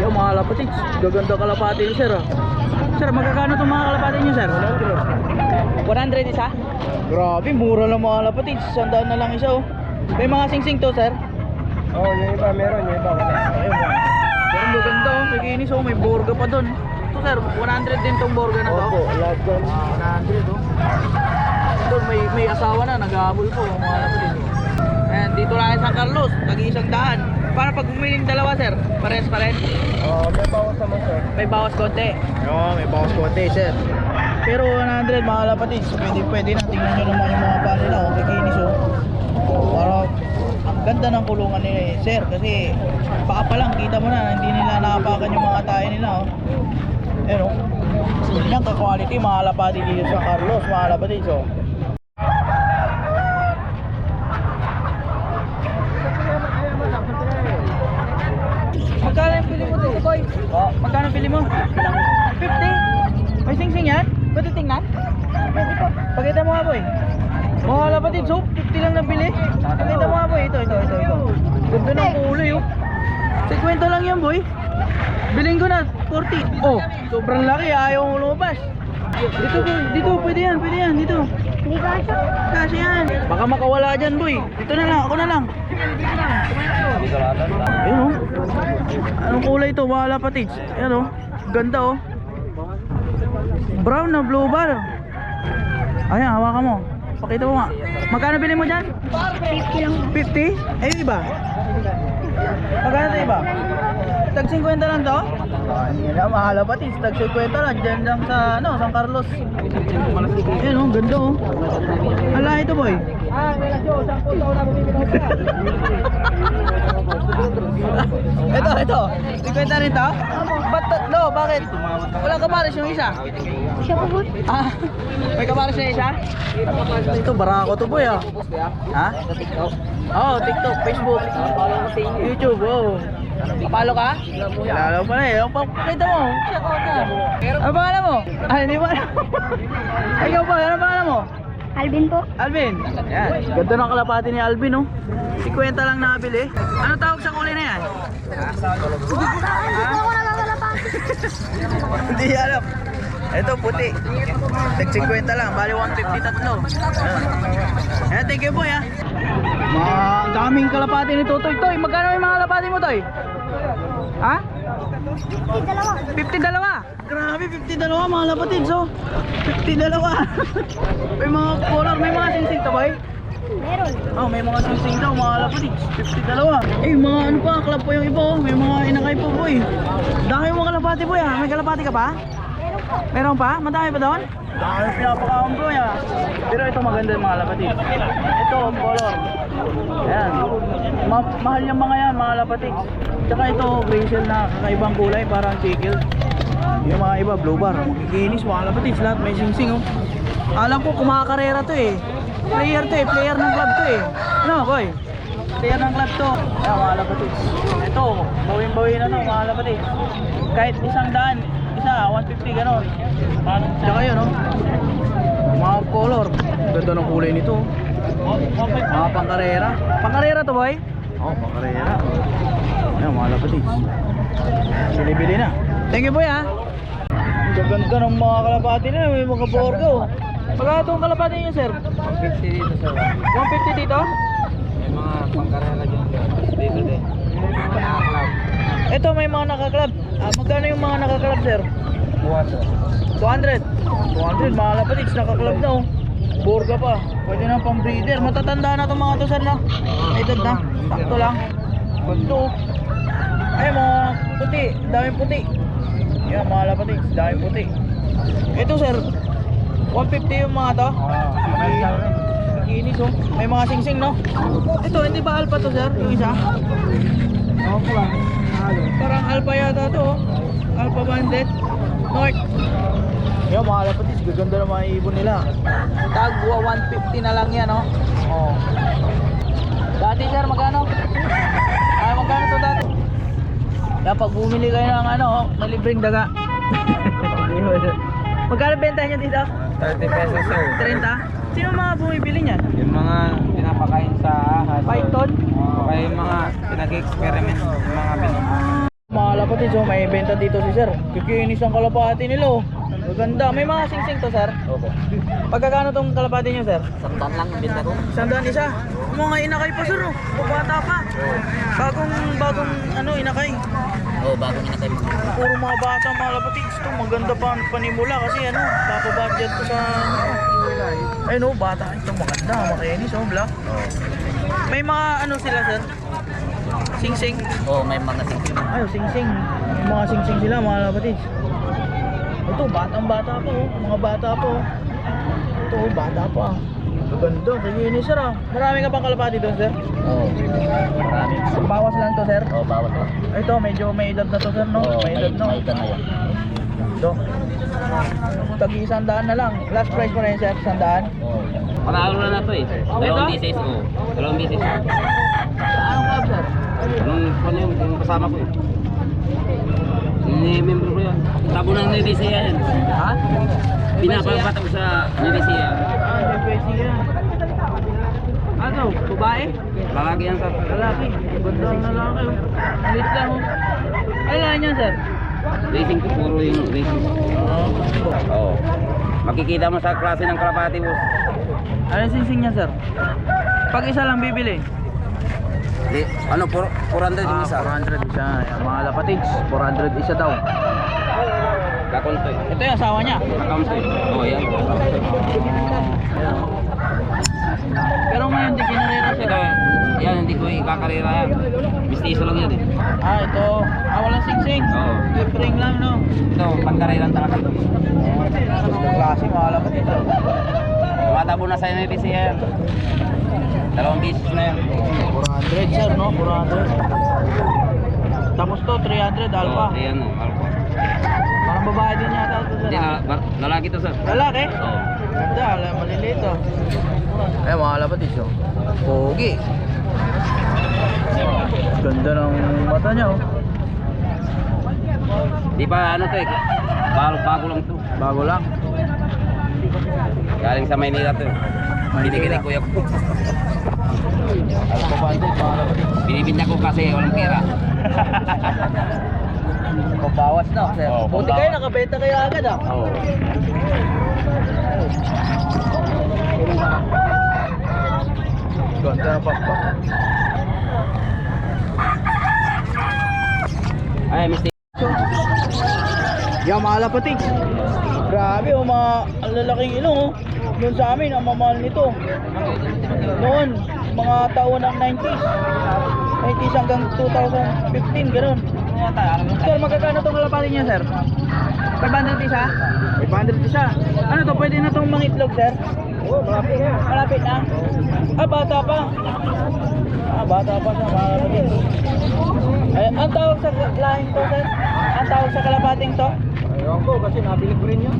Yung mga kalapatid, gaganda kalapati niyo, sir. Sir, magkakano itong mga kalapati niyo, sir? 100 isa? Grabe, mura lang mga kalapatid. 100 na lang isa, oh. May mga singsing to, sir? Oo, yung iba meron, yung iba wala. Ayun, pero maganda, oh. May kinis, oh. May borga pa dun. Ito, sir, 100 din tong borga na to. Opo, lahat dyan. 100, oh. Doon, may asawa na, nag-aabol po, mga kalapatid. Ayan, dito lang sa San Carlos, tag-100. Para pag bumiling dalawa, sir, pares pa rin? May bawas naman, sir. May bawas konti. Oo, may bawas konti, sir. Pero 100 mga kalapatid, pwede na. Tingnan nyo naman yung mga paa nila, oh, kikinis, oh. Para ang ganda ng kulungan nila, eh, sir. Kasi baka pa lang, kita mo na, hindi nila nakapakan yung mga tayo nila, oh. Ayan, oh. Yan ka-quality mga kalapatid dito sa Carlos, mga kalapatid, oh. Magkano yung pili mo dito, boy? Oh, magkano yung pili mo? 50? May sing-sing yan? Pwede tingnan? Pakita mo nga, boy. Mga kalapatid, so 50 lang na bili. Pakita mo nga, boy. Ito. Ganda ng kulay, oh. 50 lang yan, boy. Biling ko na 40. Oh, sobrang laki. Ayaw mo lumabas. Dito, boy. Dito, pwede yan, dito. Hindi ka siya. Kasi yan. Baka makawala dyan, boy. Dito na lang, ako na lang. Ayun, oh. Anong kulay ito, mga kalapatids? Ayan, oh. Ganda, oh. Brown na blue bar. Ayan, hawakan mo. Pakita mo nga. Magkano bili mo dyan? 50 lang. 50? Eh, yung iba? Magkano ito iba? Tag 50 lang to? Yan na, mga kalapatids. Tag 50 lang. Dyan lang sa, San Carlos. Ayan, oh. Ganda, oh. Ala, ito, boy. Ito. 50 rin to? Ba't tatlo? Bakit? Wala kapares yung isa? Siya po, boy. Ah, may kapares na isa? Ito, barako to, boy, ah. Ha? Oo, TikTok, Facebook, YouTube, oh. Kapalo ka? Lalo pala eh. Pakita mo. Check out na. Ano pangalan mo? Ay, hindi mo alam. Ikaw pa, ano pangalan mo? Alvin po. Alvin. Yan. Ganda ng kalapati ni Alvin, oh. 50 lang nabili. Ano tawag sa kulay na yan? Hindi po ako nagagalapang. Hindi alam. Ito, puti. Tag 50 lang. Bali 150 tatlo. Ayan, thank you po, ya. Mga daming kalapati ni Totoy. Toy, magkano yung mga kalapati mo, Toy? Ha? 50 dalawa. 52. Grabe, 52 mga kalapatid. So, 52. May mga color, may mga singsing to, boy? Meron. Oh, may mga singsing daw, mga kalapatid. 52. Eh, mga ano pa, club pa yung iba, oh. May mga inakay po, boy. Dami yung mga kalapati, boy, ha? May kalapati ka pa? Meron po. Meron pa? Madami pa doon? Dami pinapakaon ko, ya. Pero ito maganda yung mga kalapatid. Ito, color. Ayan. Mahal yung mga yan, mga kalapatid. Tsaka ito, gray shell na kakaibang kulay, parang chicken. Yung mga iba, blue bar. Kikinis, mga kalapatid. Lahat may singsing, oh. Alam ko, kumakarera to, eh. Player to, eh. Player ng club to, eh. Ano, boy? Player ng club to. Ayan, mga kalapatid. Ito, bawin-bawin na to, mga kalapatid. Kahit 100, isa, 150, gano'n. Tsaka yun, oh. Mga color. Ganda ng kulay nito. Mga pangkarera. Pangkarera to, boy? Oo, pangkarera. Ayan, mga kalapatid. Bili-bili na. Thank you, boy, ha. Ang gaganda ng mga kalapati na. May mga borgo. Pagka itong kalapati niyo, sir? 150 dito, sir. 150 dito? May mga pangkarera dyan, sir. Dito din. Mga club. Ito, may mga nakaklab. Magkano yung mga nakaklab, sir? Buwan, sir. 200. 200, mga kalapatids. Nakaklab na, oh. Borga pa. Pwede na pang breeder. Matatanda na itong mga to, sir, na. May edad na. Sakto lang. Ganda, oh. Ay, mga puti. Daming puti. Yan, mga kalapatids. Daming puti. Ito, sir. 150 yung mga to. Kinis, oh. May mga singsing, no? Ito, hindi ba alpha to, sir? Yung isa? Oo po lang. Parang alpha yata to, oh. Alpha banded. North. Yung mga kalapatids, gaganda ng mga ibon nila. Tagwa 150 na lang yan, oh. Oh. Dati, sir, magkano? Magkano to dati? Kaya pag bumili kayo ng ano, oh, may libreng daga. Magkano benta niya dito? 30 pesos, sir. 30? Sino mga bumibili niyan? Yung mga pinapakain sa ahas. Python? Kaya yung mga pinag-experiment. Yung mga Mga kapatid, so may benta dito si sir. Kikinis ang kalapati nila oh. Maganda. May mga sing-sing to sir. Opo. Pagkakano tong kalapati nyo sir? Sampan lang binta ko. 100 isa. Mga inakay pa sir oh. Bata pa. Bagong inakay. Oo, bago na tayo. Puro mga bata, mga lapatids to. Maganda pa ang panimula kasi papabudget ko sa ayun oh, bata. Ito maganda, makinis oh, black. May mga sila sir? Sing-sing. Oo, may mga sing-sing. Ay, sing-sing. May mga sing-sing sila, mga lapatids. Ito, batang-bata pa oh. Mga bata pa oh. Ito, bata pa. Maganda, kaginis sir ah. Marami ka pang kalapati doon sir? Oo. Marami. Bawas lang to sir? Oo, bawat lang. Ito, medyo may edad na to sir no? Oo, May edad no? may edad na yan. Ito. Tag-100 na lang. Last price mo na yun sir, 100. Oo. Panalo na to eh. Dalawang bisis, oo. Dalawang bisis. Anong club sir? Yung kasama ko eh. Member ko yan. Tabo ng Nidesia yan. Ha? Pinapagpata ko sa Nidesia. May yan. Ano? Babae? Lalaki yan, sir. Lalaki. Ganda ang lalaki. Alit lang oh. Ano lang yan sir? Racing ko, puro yung racing. Oo. Makikita mo sa klase ng kalapati, boss. Ano sing-sing niya sir? Pag isa lang bibili? Ano, 400 yung isa. 400 isa. Ayan, mga lapatids, 400 isa daw. Kakonto eh. Ito yung asawa niya. Kakonto eh. Oo, yan. Pero ngayon di kinarera sir. Ito, yan, hindi ko ikakarera yan. Mistiso lang yan eh. Ito. Walang sing-sing. Oo. Flip ring lang no. Ito, pangkareran talaga. Gusto klase, mga lapatids. Tumatabo na sa'yo na yung Nidesia yan. Dalawang bisis na yan. 400 sir no, 400. Tapos to 300 alpha. Oo, yan, alpha. Parang babae din yata ito sir. Hindi, lalaki to, sir. Lalaki? Oo. Ganda, maliliit to. Eh mga lapatids oh. Pogi. Ganda ng mata niya oh. Di pa ano to eh. Bago lang to. Bago lang. Galing sa Maynila to. Binigyan ni kuya ko. Alpha bandit mga lapatids. Binibinta ko kasi walang pera. Pabawas na sir. Oo, Buti pabawas. kayo, nakabenta kayo agad ah. Oo. Ganda ng pakpak. Ay, Mr. Yan mga lapatids. Grabe oh, ang lalaking ilong oh. Yun sa amin, ang mamahal nito. Noon, mga taon ng 90s. 90s hanggang 2015, gano'n. Sir, magkakano itong kalapati niya, sir? 500 isa? 500 isa. Ano to, pwede na itong mangitlog, sir? Oo, malapit na. Malapit na? Bata pa. Bata pa siya, mga kapatid. Ay, ang tawag sa lahing to, sir? Ang tawag sa kalapating to? Ayaw ko kasi nabili ko rin yun.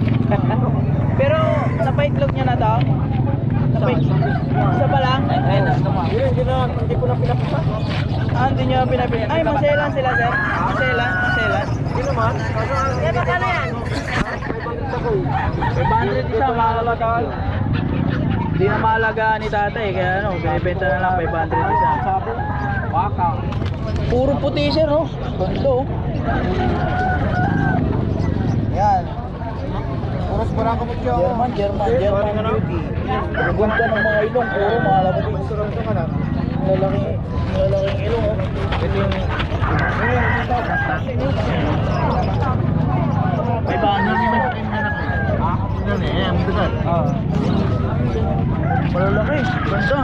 Pero, napaitlog niya na to? Isa pa lang? Hindi ko na pinapasa. Hindi niya pinapili. Ay, maselan sila, sir. Maselan. Hindi naman. Eh, magkano yan? 500 isa, mahalagaan. Hindi na mahalagaan ni tatay, kaya binibenta na lang 500 isa. Waka. Puro puti sir, no? Ganda, oh. Yan. Oras para ko magkyo. German beauty. Maganda ng mga ilong, puro mahalagaan. Lalaking ilong, oh. Ito yung... May banner naman. Ha? Malalaki, ganda.